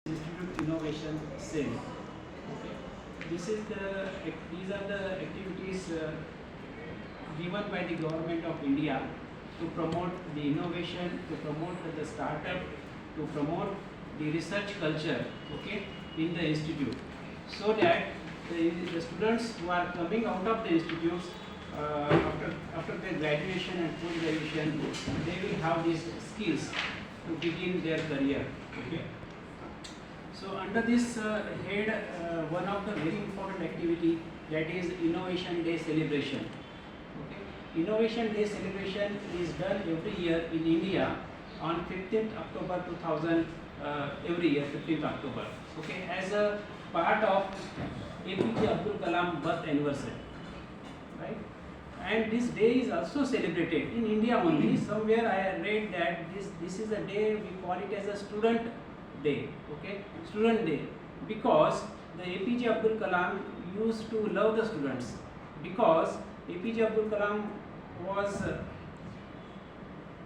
Institute Innovation Cell. Okay. These are the activities given by the government of India to promote the innovation, to promote the startup, to promote the research culture, okay, in the institute, so that the students who are coming out of the institutes after their graduation and post graduation, they will have these skills to begin their career. Okay. So under this head, one of the very important activity, that is Innovation Day celebration. Okay. Innovation Day celebration is done every year in India on 15th October 2000, every year 15th October. Okay, as a part of APJ Abdul Kalam birth anniversary, right? And this day is also celebrated in India only. Somewhere I read that this is a day, we call it as a student day. Okay, student day, because the APJ Abdul Kalam used to love the students, because APJ Abdul Kalam was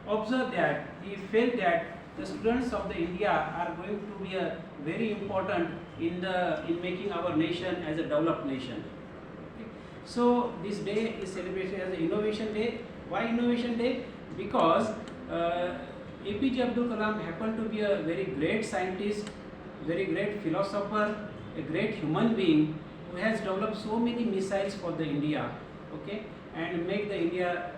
observed that he felt that the students of the India are going to be a very important in making our nation as a developed nation. Okay. So this day is celebrated as Innovation Day. Why Innovation Day? Because APJ Abdul Kalam happened to be a very great scientist, very great philosopher, a great human being who has developed so many missiles for the India, okay, and make the India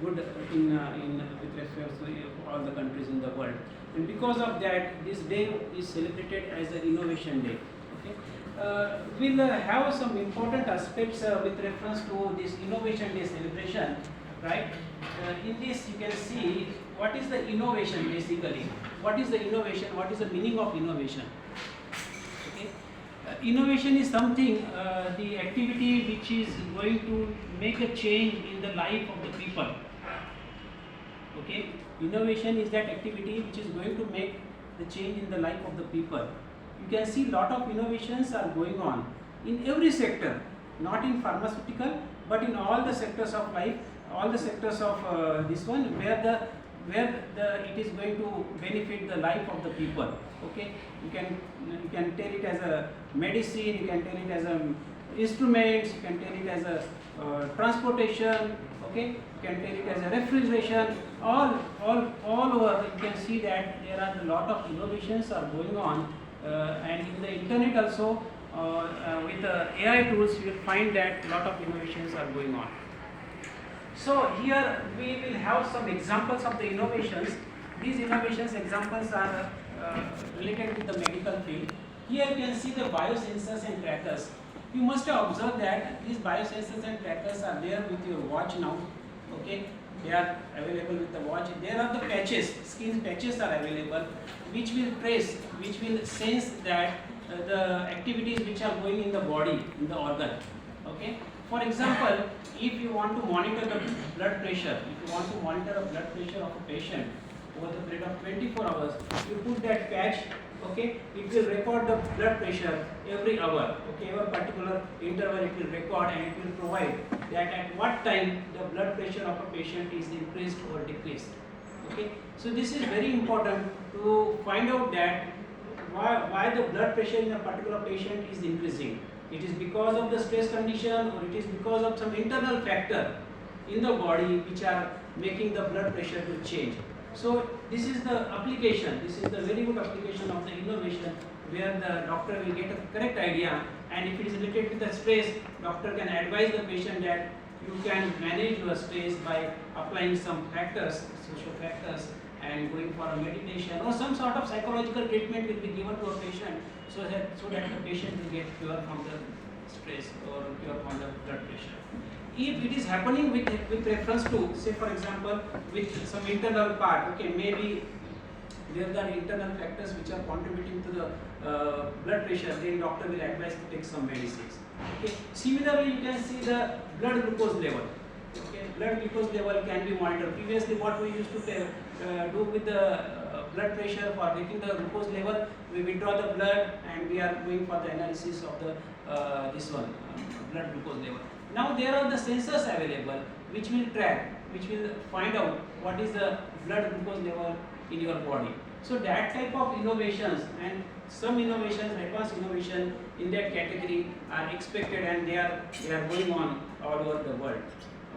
good with respect to all the countries in the world. And because of that, this day is celebrated as an Innovation Day. Okay, we'll have some important aspects with reference to this Innovation Day celebration. Right? In this, you can see what is the innovation basically. What is the innovation? What is the meaning of innovation? Okay. Innovation is something, the activity which is going to make a change in the life of the people. Okay. Innovation is that activity which is going to make the change in the life of the people. You can see lot of innovations are going on in every sector, not in pharmaceutical, but in all the sectors of life, all the sectors of this one, where it is going to benefit the life of the people. Okay, you can tell it as a medicine, you can tell it as a instruments, you can tell it as a transportation. Okay, you can tell it as a refrigeration. All over, you can see that there are a lot of innovations are going on, and in the internet also, with AI tools, you will find that a lot of innovations are going on. So here we will have some examples of the innovations. These innovations examples are related with the medical field. Here you can see the biosensors and trackers. You must have observed that these biosensors and trackers are there with your watch now. Okay, they are available with the watch. There are the patches, skin patches are available, which will trace, which will sense that the activities which are going in the body, in the organ. Okay. For example, if you want to monitor the blood pressure, if you want to monitor the blood pressure of a patient over the period of 24 hours, you put that patch, okay, it will record the blood pressure every hour, okay, every particular interval it will record, and it will provide that at what time the blood pressure of a patient is increased or decreased. Okay, so this is very important to find out that why the blood pressure in a particular patient is increasing. It is because of the stress condition, or it is because of some internal factor in the body which are making the blood pressure to change. So this is the application, this is the very good application of the innovation, where the doctor will get a correct idea, and if it is related to the stress, doctor can advise the patient that you can manage your stress by applying some factors, social factors, and going for a meditation or some sort of psychological treatment will be given to a patient, so that the patient will get cure from the stress or cure from the blood pressure. If it is happening with reference to, say for example, with some internal part, okay, maybe there are internal factors which are contributing to the blood pressure, then doctor will advise to take some medicines. Okay. Similarly, you can see the blood glucose level. Okay. Blood glucose level can be monitored. Previously, what we used to do with the blood pressure for taking the glucose level, we withdraw the blood and we are going for the analysis of the blood glucose level. Now there are the sensors available which will track, which will find out what is the blood glucose level in your body. So that type of innovations and some innovations, advanced innovation in that category are expected, and they are going on all over the world.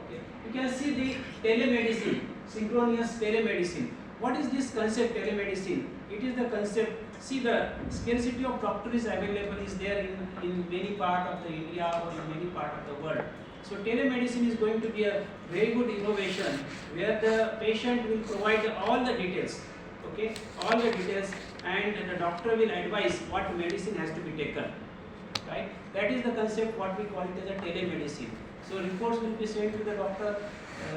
Okay, you can see the telemedicine, synchronous telemedicine. What is this concept telemedicine? It is the concept. See, the scarcity of doctor is available is there in many part of the India or in many part of the world. So telemedicine is going to be a very good innovation where the patient will provide all the details, okay, all the details, and the doctor will advise what medicine has to be taken, right? That is the concept what we call it as a telemedicine. So reports will be sent to the doctor,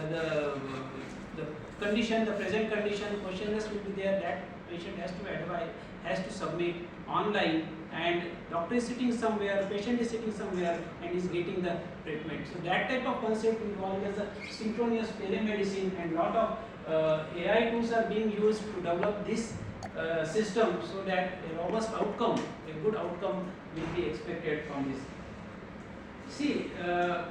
the condition, the present condition, questionnaires will be there that patient has to advise, has to submit online, and doctor is sitting somewhere, patient is sitting somewhere and is getting the treatment. So that type of concept we call as a synchronous telemedicine, and lot of AI tools are being used to develop this system so that a robust outcome, a good outcome will be expected from this. See,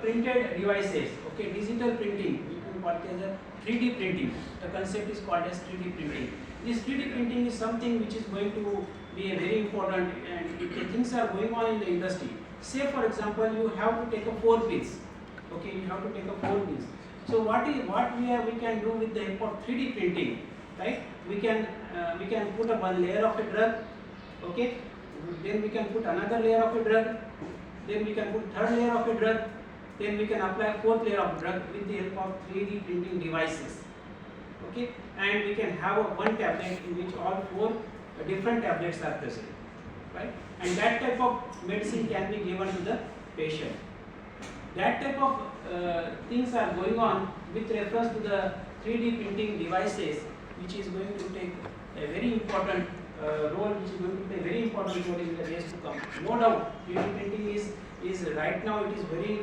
printed devices, okay, digital printing, we can call it as a 3D printing. The concept is called as 3D printing. This 3D printing is something which is going to be a very important, and the things are going on in the industry. Say for example, you have to take a 4 pins, okay, you have to take a 4 pins. So what we can do with the help of 3D printing, right? We can put a one layer of a drug, okay, then we can put another layer of a drug, then we can put third layer of a drug, then we can apply fourth layer of drug with the help of 3D printing devices, okay, and we can have a one tablet in which all 4 different tablets are present, right? And that type of medicine can be given to the patient. That type of things are going on with reference to the 3D printing devices, which is going to take a very important role, which is going to play a very important role in the days to come. No doubt, 3D printing is right now it is very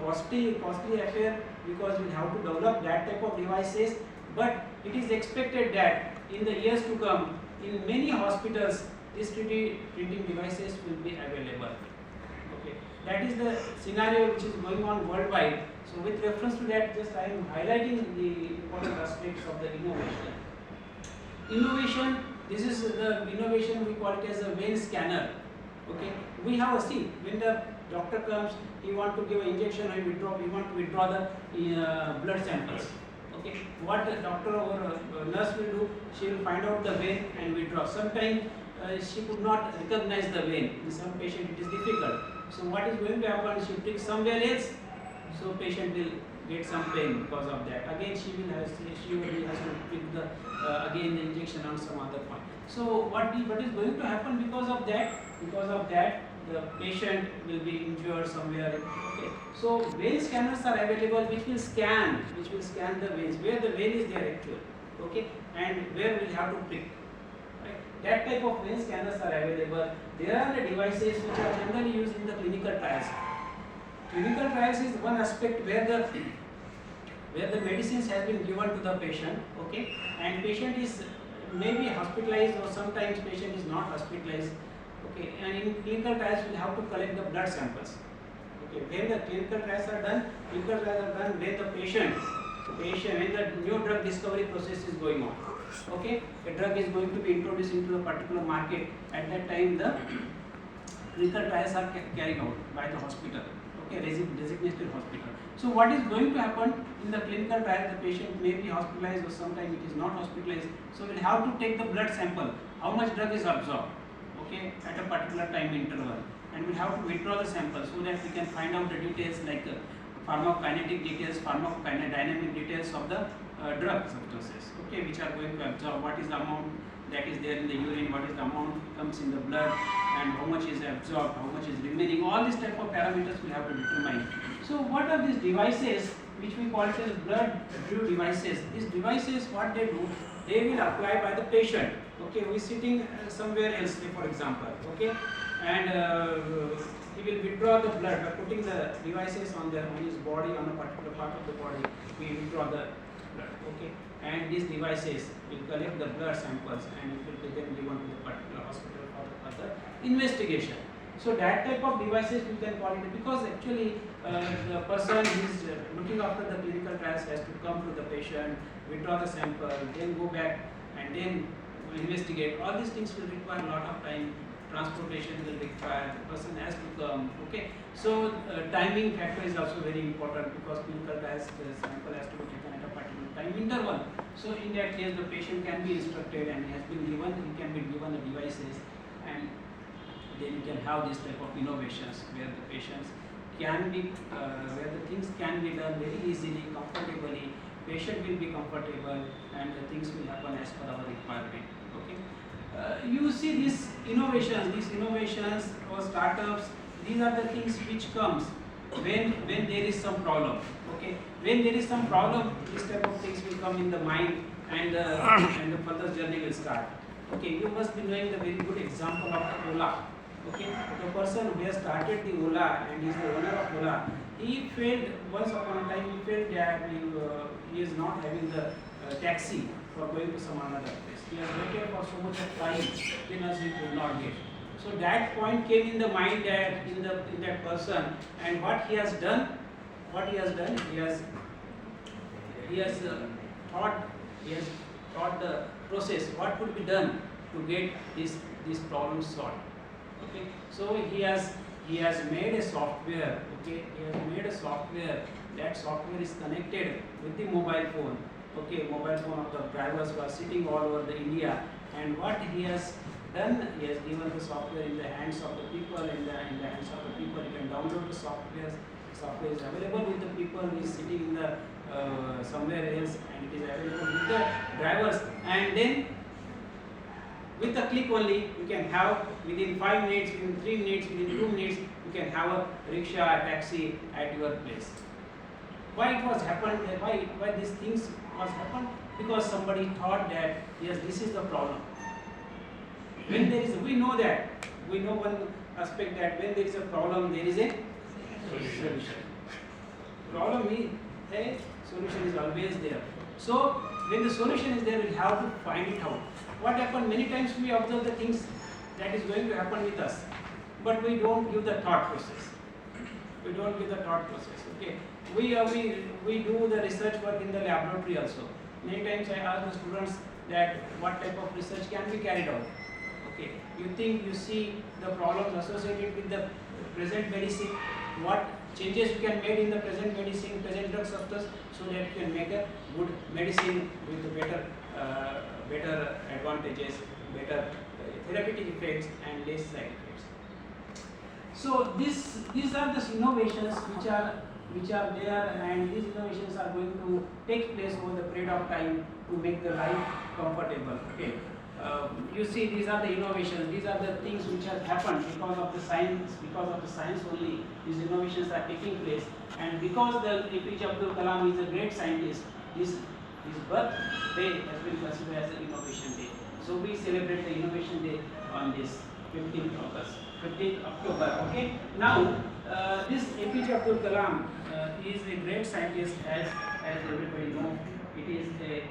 costly affair, because we have to develop that type of devices. But it is expected that in the years to come, in many hospitals, these 3D printing devices will be available. Okay, that is the scenario which is going on worldwide. So with reference to that, just I am highlighting the important aspects of the innovation. Innovation, this is the innovation we call it as a vein scanner. Okay, we have a see when the doctor comes, he want to give an injection and we want to withdraw the blood samples. Okay, what the doctor or nurse will do, she will find out the vein and withdraw. Sometimes she could not recognize the vein. In some patient it is difficult. So what is going to happen? She pricks somewhere else, so patient will get some pain because of that. Again she will has to pick the again the injection on some other point. So what is going to happen because of that? Because of that, the patient will be injured somewhere. Okay. So vein scanners are available which will scan the veins, where the vein is there actually. Okay, and where we have to prick. Right. That type of vein scanners are available. There are the devices which are generally used in the clinical trials. Clinical trials is one aspect where the medicines has been given to the patient, okay, and patient is maybe hospitalized, or sometimes patient is not hospitalized, okay, and in clinical trials we have to collect the blood samples. Okay, when the clinical trials are done when the patient when the new drug discovery process is going on. Okay, a drug is going to be introduced into a particular market. At that time, the clinical trials are carried out by the hospital. Okay, designated hospital. So what is going to happen in the clinical trial? The patient may be hospitalized, or sometimes it is not hospitalized. So we'll have to take the blood sample. How much drug is absorbed? Okay, at a particular time interval, and we'll have to withdraw the sample so that we can find out the details like pharmacokinetic details, pharmacodynamic details of the drug substances. Okay, which are going to absorb. What is the amount that is there in the urine? What is the amount comes in the blood? And how much is absorbed, how much is remaining, all these type of parameters we have to determine. So what are these devices which we call it as blood-drew devices? These devices, what they do, they will apply by the patient. Okay, we sitting somewhere else, for example, okay, and he will withdraw the blood by putting the devices on his body, on a particular part of the body. We withdraw the blood, okay, and these devices will collect the blood samples and it will be then given to the particular hospital for the investigation. So that type of devices we can call it, because actually the person who is looking after the clinical trials has to come to the patient, withdraw the sample, then go back, and then investigate. All these things will require a lot of time. Transportation will require, the person has to come. Okay, so timing factor is also very important because clinical trials sample has to be taken at a particular time interval. So in that case, the patient can be instructed and he can be given the devices, and then you can have this type of innovations where the patients can be, where the things can be done very easily, comfortably. Patient will be comfortable, and the things will happen as per our requirement. Okay. You see these innovations or startups, these are the things which comes when there is some problem. Okay, when there is some problem, this type of things will come in the mind, and and the further journey will start. Okay, you must be knowing the very good example of Ola. Okay, the person who has started the Ola and is the owner of Ola, he felt once upon a time he felt that he is not having the taxi for going to some another place. He has waited for so much of time, then he could not get. So that point came in the mind that in that person, and what he has done, he has thought the process what could be done to get this problem solved. Okay, so he has made a software. Okay, he has made a software. That software is connected with the mobile phone. Okay, mobile phone of the drivers who are sitting all over the India, and what he has done, he has given the software in the hands of the people. In the hands of the people, you can download the software. Software is available with the people who is sitting in the somewhere else, and it is available with the drivers. And then with a click only, you can have within 5 minutes, within 3 minutes, within 2 minutes, you can have a rickshaw, a taxi at your place. Why it was happened? Why these things was happened? Because somebody thought that yes, this is the problem. When there is, we know one aspect that when there is a problem, there is a solution. Problem is, a solution is always there. So when the solution is there, we have to find it out. What happened? Many times we observe the things that is going to happen with us, but we don't give the thought process. We don't give the thought process. Okay, we do the research work in the laboratory also. Many times I ask the students that what type of research can be carried out. Okay, you see the problems associated with the present medicine, what changes you can make in the present medicine, present drug substance, so that you can make a good medicine with better advantages, better therapeutic effects, and less side effects. So these are the innovations which are there, and these innovations are going to take place over the period of time to make the life comfortable. Okay. You see, these are the innovations, these are the things which have happened because of the science only. These innovations are taking place, and because the APJ Abdul Kalam is a great scientist, his birthday has been considered as an innovation day. So we celebrate the innovation day on this 15th October. Okay. Now this APJ Abdul Kalam is a great scientist, as everybody knows. It is a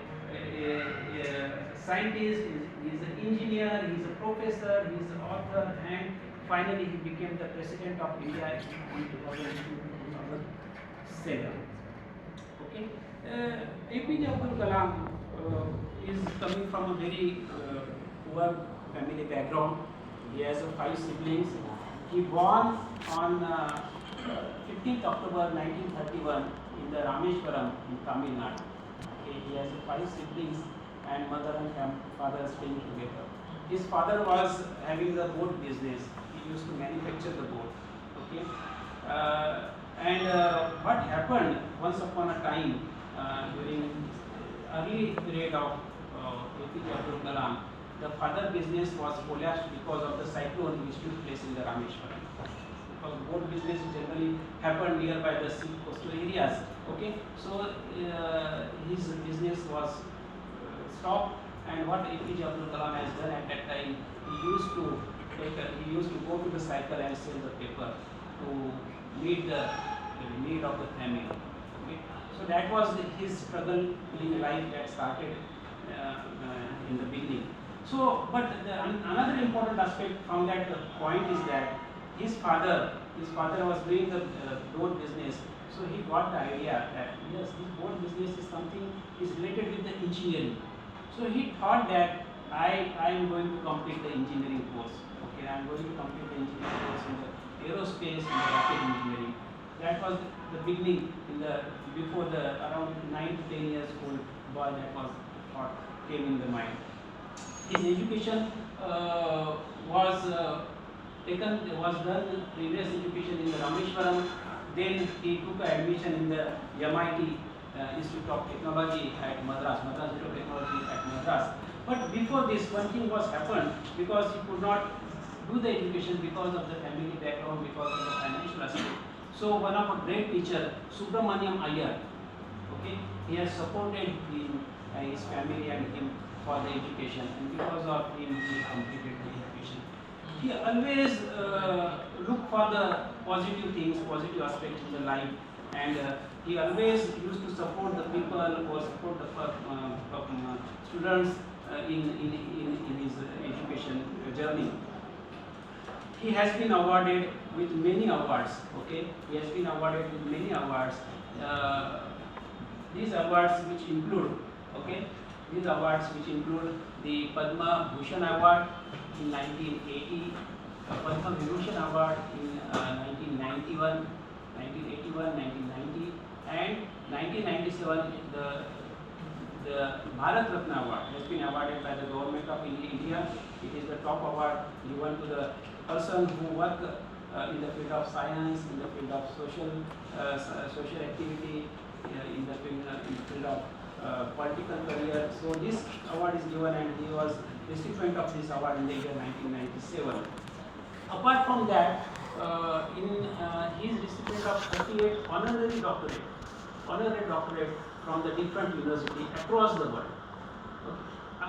scientist, he is an engineer, he is a professor, he is an author, and finally he became the president of India in 2007. Okay. APJ Abdul Kalam is coming from a very poor family background. He has 5 siblings. He born on 15th October 1931 in the Rameshwaram in Tamil Nadu. Okay. He has 5 siblings, and mother and father staying together. His father was having the boat business. He used to manufacture the boat. Okay. What happened once upon a time during early period of APJ Abdul Kalam, the father business was collapsed because of the cyclone which took place in the Rameshwaram. Because boat business generally happened nearby the sea coastal areas. Okay, so his business was stopped, and what APJ Abdul Kalam has done at that time, he used to go to the cycle and sell the paper to meet the need of the family. Okay, so that was his struggle in life that started in the beginning. So, but another important aspect from that point is that his father was doing the boat business. So he got the idea that yes, this boat business is something is related with the engineering. So he thought that I am going to complete the engineering course. Okay, I am going to complete the engineering course in the aerospace and the rocket engineering. That was the beginning in the before the around 9 to 10 years old boy that was thought came in the mind. His education was done previous education in the Rameshwaram. Then he took admission in the MIT Institute of Technology at Madras Institute of Technology at Madras. But before this, one thing was happened because he could not do the education because of the family background, because of the financial aspect. So one of a great teacher, Subramaniam Iyer, okay, he has supported his family and him for the education, and because of him, he completed the education. He always look for the positive things, positive aspects in the life, and he always used to support the people or support the students in his education journey. He has been awarded with many awards. Okay, he has been awarded with many awards. These awards which include, okay, these awards which include the Padma Bhushan Award in 1980, Padma Vibhushan Award in 1991, 1990, and 1997 the Bharat Ratna Award has been awarded by the government of India. It is the top award given to the person who work in the field of science, in the field of social activity, in the field of political career. So this award is given, and he was recipient of this award in the year 1997. Apart from that, he is recipient of 38 honorary doctorate from the different universities across the world.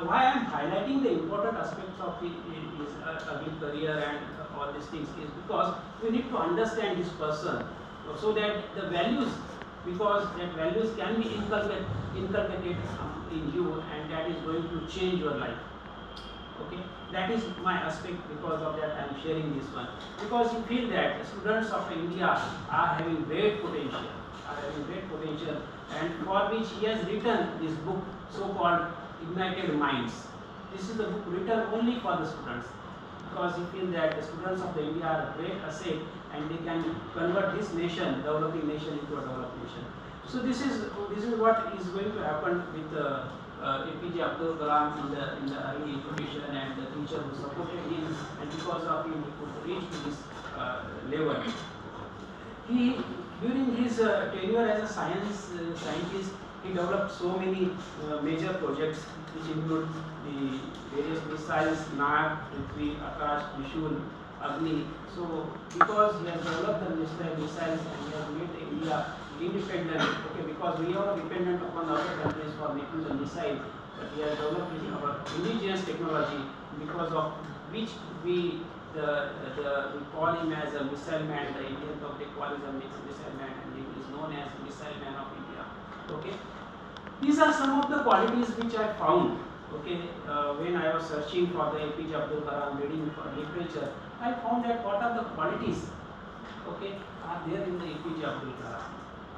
Why I am highlighting the important aspects of his early career and all these things is because we need to understand this person so that the values, because that values can be inculcated in you, and that is going to change your life. Okay, that is my aspect. Because of that I am sharing this one, because you feel that the students of India are having great potential, and for which he has written this book so called Ignited Minds. This is the book written only for the students, because he feels that the students of India are a great asset, and they can convert this nation, developing nation, into a developed nation. So this is what is going to happen with APJ Abdul Kalam in the early education, and the teacher who supported him, and because of him he could reach to this level. He, during his tenure as a scientist, he developed so many major projects which include the various missiles, Nag, Prithvi, Akash, Trishul, Agni. So because he has developed the missiles and he has made India independent, okay, because we are dependent upon other countries for making the missile, but he has developed our indigenous technology, because of which we call him as a missile man. The Indian public call him a missile man, and he is known as missile man of India. Okay, these are some of the qualities which I found. Okay, when I was searching for the APJ Abdul Kalam, reading for literature, I found that what are the qualities, okay, are there in the APJ Abdul Kalam.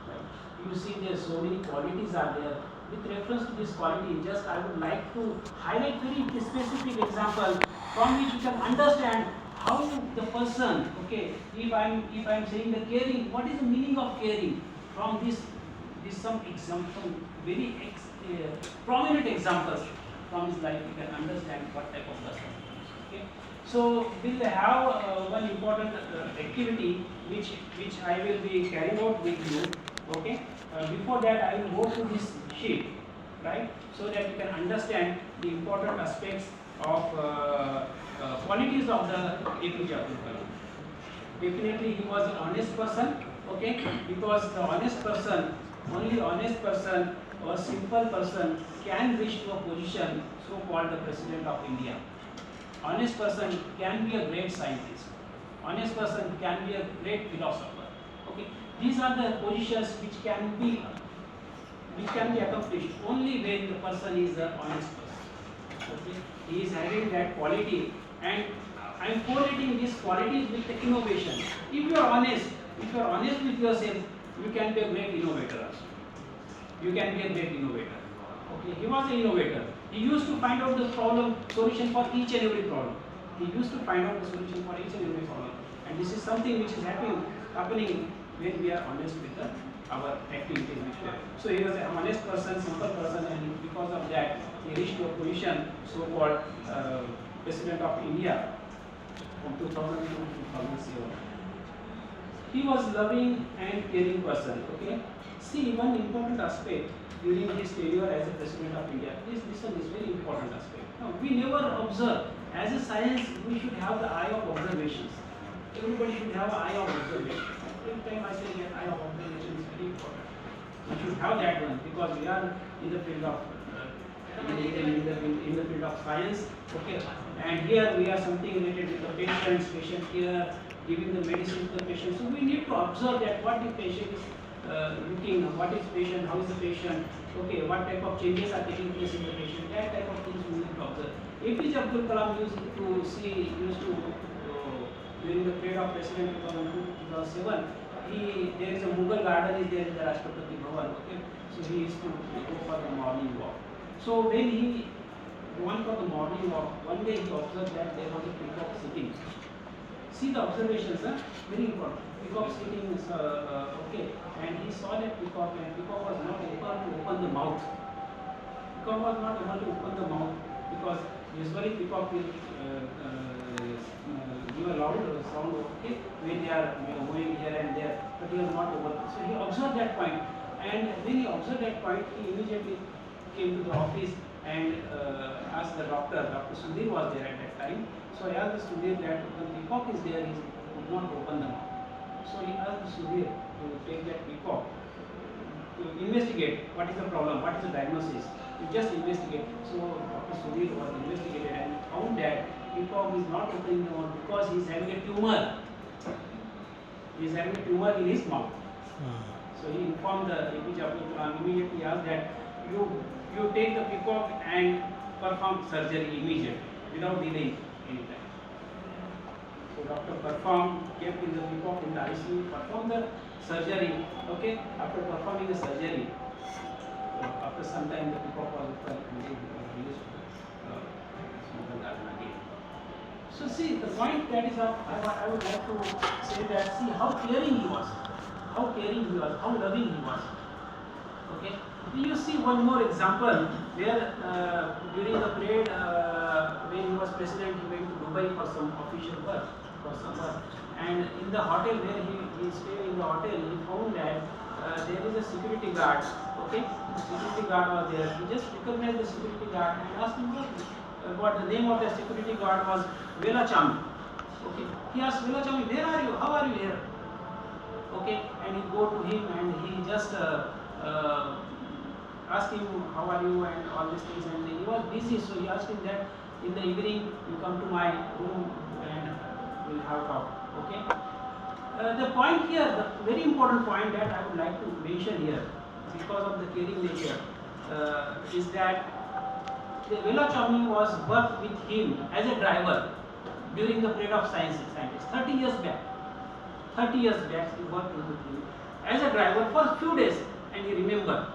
Right? You see, there so many qualities are there. With reference to this quality, just I would like to highlight very specific example from which you can understand how the person, okay, if I am saying the caring, what is the meaning of caring? From this some example, very prominent examples from his life, you can understand what type of person. Okay, so we'll have one important activity which I will be carrying out with you. Okay, before that I will go to this sheet, right, so that you can understand the important aspects of qualities of the APJ Abdul Kalam. Definitely he was an honest person, okay, because the honest person, only honest person or simple person can reach to a position so called the President of India. Honest person can be a great scientist. Honest person can be a great philosopher. Okay, these are the positions which can be accomplished only when the person is an honest person. Okay, he is having that quality, and I am correlating these qualities with the innovation. If you are honest with yourself, you can be a great innovator also. You can be a great innovator. Okay, he was an innovator. He used to find out the problem solution for each and every problem. He used to find out the solution for each and every problem. And this is something which is happening when we are honest with our activities which we are. So he was an honest person, simple person, and because of that, he reached to a position, so-called President of India from 2002 to 2007. He was loving and caring person. Okay. See, one important aspect during his tenure as a President of India. Please listen, this very important aspect. Now, we never observe. As a science, we should have the eye of observations. Everybody should have an eye of observation. Every time I say that eye of observation is very important. We should have that one because we are in the field of in the field of science. Okay, and here we are something related with the patients, patient care, giving the medicine to the patient. So we need to observe that what the patient is looking, what is patient, how is the patient, okay, what type of changes are taking place in the patient, that type of things we need to observe. APJ Abdul Kalam used to during the period of President 2002 to 2007, there is a Mughal garden is there in the Rashtrapati Bhavan, okay, so he used to go for the morning walk. So when he went for the morning walk, one day he observed that there was a peacock sitting. See the observations, very important. Peacock sitting is okay, and he saw that peacock, and peacock was not able to open the mouth. Peacock was not able to open the mouth because usually peacock will give a loud sound, okay, when they are moving here and there, but he was not able. So he observed that point, and when he observed that point, he immediately came to the office and asked the doctor. Dr. Sudhir was there at that time. So I asked Sudhir that when the peacock is there, he could not open the mouth. So he asked Sudhir to take that peacock to investigate what is the problem, what is the diagnosis. You just investigate. So Dr. Sudhir was investigated and found that peacock is not opening the mouth because he is having a tumor. He is having a tumor in his mouth. So he informed the APJ Abdul Kalam, immediately asked that you take the peacock and perform surgery immediately without delaying any time. So doctor performed, kept in the peacock in the ICU, performed the surgery. Okay, after performing the surgery, after some time the peacock was open and he was released to the garden again. So see, the point that is I would like to say that see how caring he was, how loving he was. Okay. You see one more example where during the period when he was president, he went to Dubai for some official work, and in the hotel where he stayed in the hotel, he found that there is a security guard. Okay, the security guard was there. He just recognized the security guard and asked him what the name of the security guard was. Vela Chami. Okay, he asked Vela Chami, where are you? How are you here? Okay, and he go to him and he just asked him how are you and all these things, and he was busy, so he asked him that in the evening you come to my room and we'll have talk. Okay. The point here, the very important point that I would like to mention here, because of the caring nature, is that Vela Chami was worked with him as a driver during the period of scientists. 30 years back. 30 years back he worked with him as a driver for a few days, and he remembered.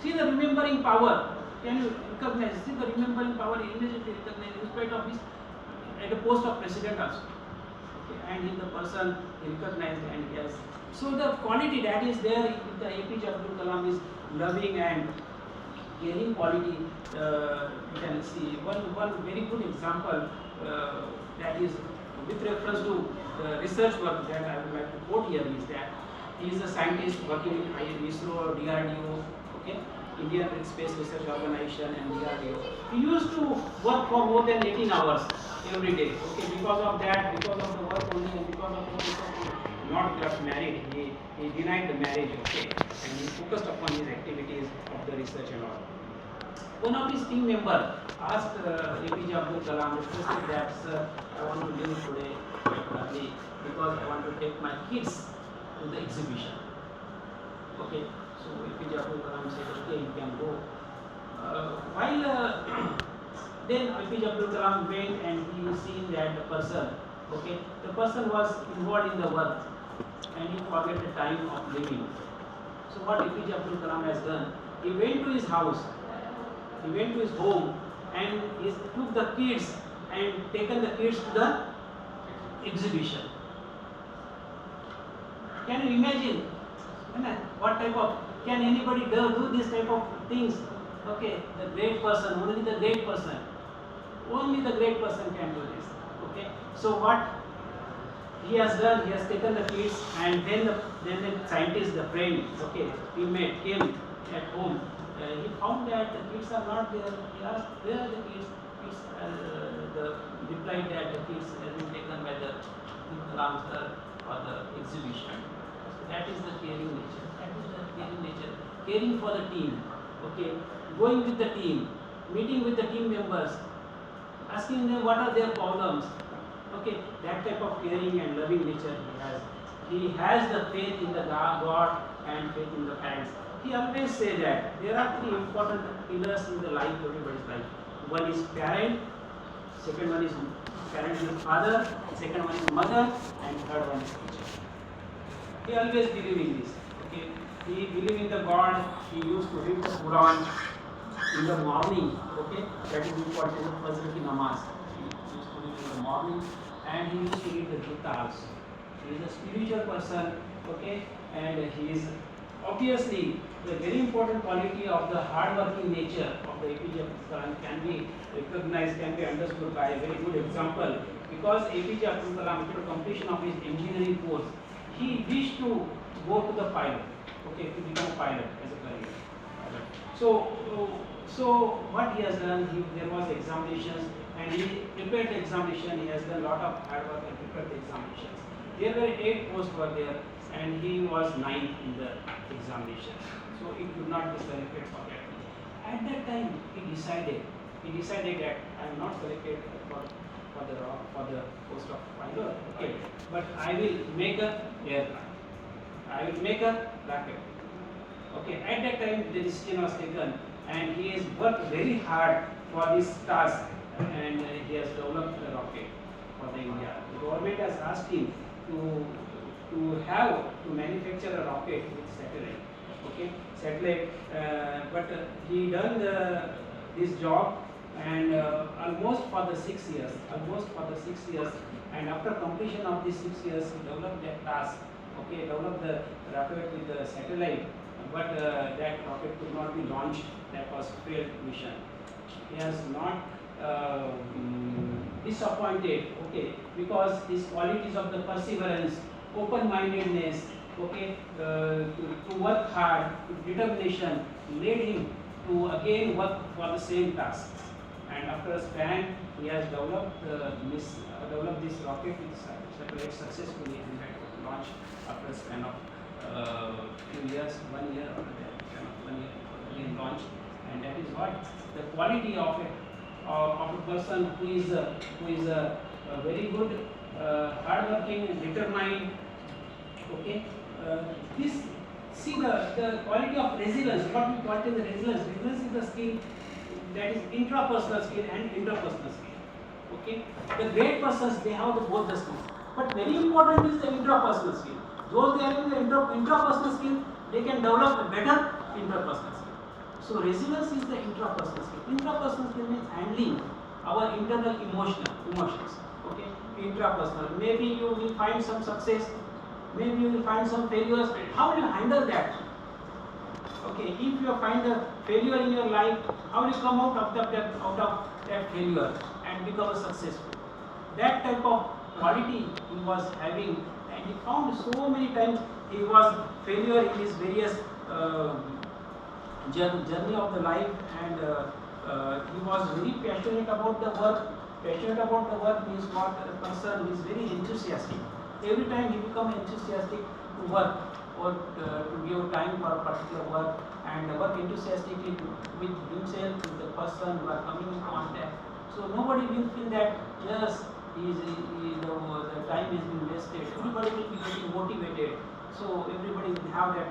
See the remembering power. Can you recognize? See the remembering power. He immediately recognized in spite of his at the post of president also. Okay, and in the person he recognized and he has. So the quality that is there with the APJ Abdul Kalam is loving and caring quality. You can see one very good example that is with reference to the research work that I would like to quote here is that he is a scientist working in ISRO, DRDO, okay, Indian Space Research Organization and DRDO. He used to work for more than 18 hours every day. Okay, because of that, because of the work only, and because of he not got married, he denied the marriage, okay, and he focused upon his activities of the research and all. One of his team member asked APJ Abdul Kalam, requested that, sir, I want to leave today early because I want to take my kids to the exhibition. Okay, so APJ Abdul Kalam said, okay, you can go. Then APJ Abdul Kalam went and he seen that the person, okay, the person was involved in the work and he forget the time of leaving. So what APJ Abdul Kalam has done, he went to his house, he went to his home and he took the kids and taken the kids to the exhibition. Can you imagine what type of, can anybody do this type of things? Okay, the great person, only the great person can do this. Okay, so what he has done, he has taken the kids, and then the scientist, the friend, okay, teammate came at home. He found that the kids are not there. He asked, where are the kids? The replied that the kids have been taken by the Kalam sir for the exhibition. So that is the caring nature. That is the caring nature. Caring for the team. Okay, going with the team, meeting with the team members, asking them what are their problems. Okay, that type of caring and loving nature he has. He has the faith in the God and faith in the parents. He always say that there are three important pillars in the life, everybody's life. One is parent, second one is parent is father, second one is mother, and third one is teacher. He always believe in this. Okay, he believe in the God. He used to read the Quran in the morning. Okay, that is what is the Fajr ki namaz. He used to read in the morning, and he used to read the Gita also. He is a spiritual person. Okay, and he is obviously the very important quality of the hard-working nature of the APJ Abdul can be recognized, can be understood by a very good example. Because APJ Abdul Kalam, after completion of his engineering course, he wished to go to the pilot, okay, to become a pilot as a career. So what he has done, there was examinations, and he prepared the examination. He has done a lot of hard work and prepared the examinations. There were 8 posts were there, and he was 9th in the examination. So it could not be selected for that. At that time, he decided that I am not selected for the post of pilot. Okay, but I will make a aircraft. I will make a rocket. Okay, at that time the decision was taken, and he has worked very hard for this task, and he has developed a rocket for the India. The government has asked him to manufacture a rocket with satellite. Okay, satellite, but he done this job, and almost for the 6 years, and after completion of these 6 years, he developed that task. Okay, developed the rocket with the satellite, but that rocket could not be launched. That was failed mission. He has not disappointed. Okay, because his qualities of the perseverance, open-mindedness, okay, to work hard, to determination, led him to again work for the same tasks. And after a span, he has developed this rocket with satellite successfully, and that was launched after a span of few years, 1 year after that, again launched. And that is what the quality of a person who is a very good, hardworking, determined. Okay, the quality of resilience. What is the resilience? Resilience is the skill that is intrapersonal skill and interpersonal skill. Okay, the great persons, they have both the skills, but very important is the intrapersonal skill. Those they are in the intrapersonal skill, they can develop a better interpersonal skill. So resilience is the intrapersonal skill. Intrapersonal skill means handling our internal emotions. Okay, intrapersonal. Maybe you will find some success, maybe you will find some failures. How will you handle that? Okay, if you find a failure in your life, how will you come out of that failure and become successful? That type of quality he was having, and he found so many times he was failure in his various journey of the life, and he was very passionate about the work. Passionate about the work means what? A person who is very enthusiastic. Every time he becomes enthusiastic to work, or to give time for a particular work, and work enthusiastically with himself, with the person who are coming in contact. So nobody will feel that yes, the time has been wasted. Everybody will be getting motivated. So everybody will have that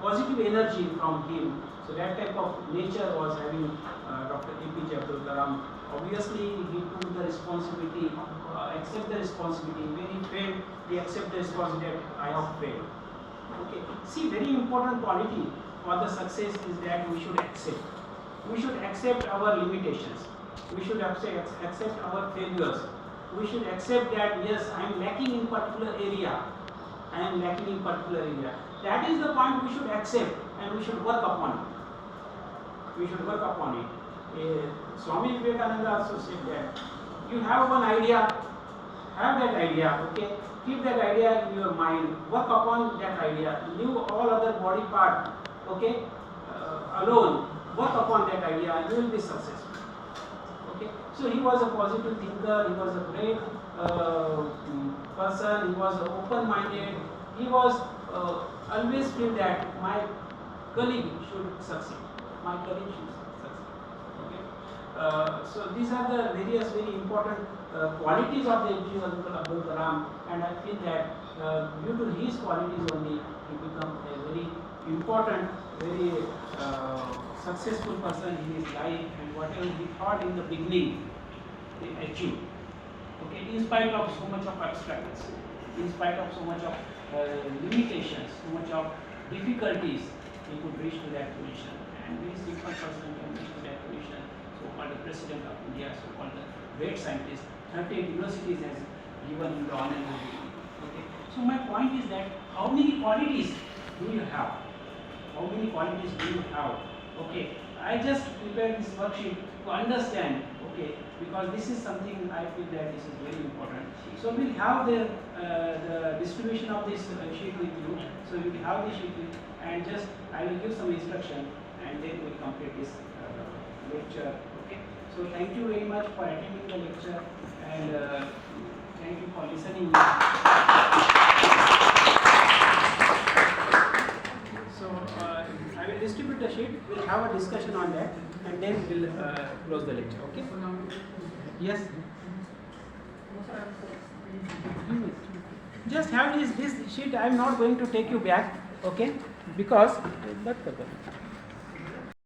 positive energy from him. So that type of nature was having Dr. APJ Abdul Kalam. Obviously, he took the responsibility, accept the responsibility. When he failed, he accept the responsibility that I have failed. Okay. See, very important quality for the success is that we should accept. We should accept our limitations. We should accept our failures. We should accept that yes, I am lacking in particular area. I am lacking in particular area. That is the point we should accept and we should work upon it. We should work upon it. Swami Vivekananda also said that you have one idea, have that idea, okay? Keep that idea in your mind, work upon that idea, leave all other body part, okay, alone, work upon that idea, you will be successful. Okay, so he was a positive thinker, he was a great person, he was open-minded, he was always feel that my colleague should succeed, my colleague should succeed. Okay, so these are the various very important qualities of the APJ Abdul Kalam, and I feel that due to his qualities only he become a very important, very successful person in his life, and whatever he thought in the beginning he achieved. Okay, in spite of so much of obstacles, in spite of so much of limitations, so much of difficulties, he could reach to that position, and very simple person can reach to that position. So-called the President of India, so-called the great scientist, 38 universities has given him the honor. Okay. So my point is that how many qualities do you have? How many qualities do you have? Okay. I just prepared this worksheet to understand. Okay, because this is something I feel that this is very important. So we'll have the distribution of this sheet with you. So you will have the sheet with, and just I will give some instruction, and then we'll complete this lecture. Okay. So thank you very much for attending the lecture, and thank you for listening. So I will distribute the sheet. We'll have a discussion on that, and then we'll close the lecture. Okay. Yes. Just have this sheet. I am not going to take you back. Okay. Because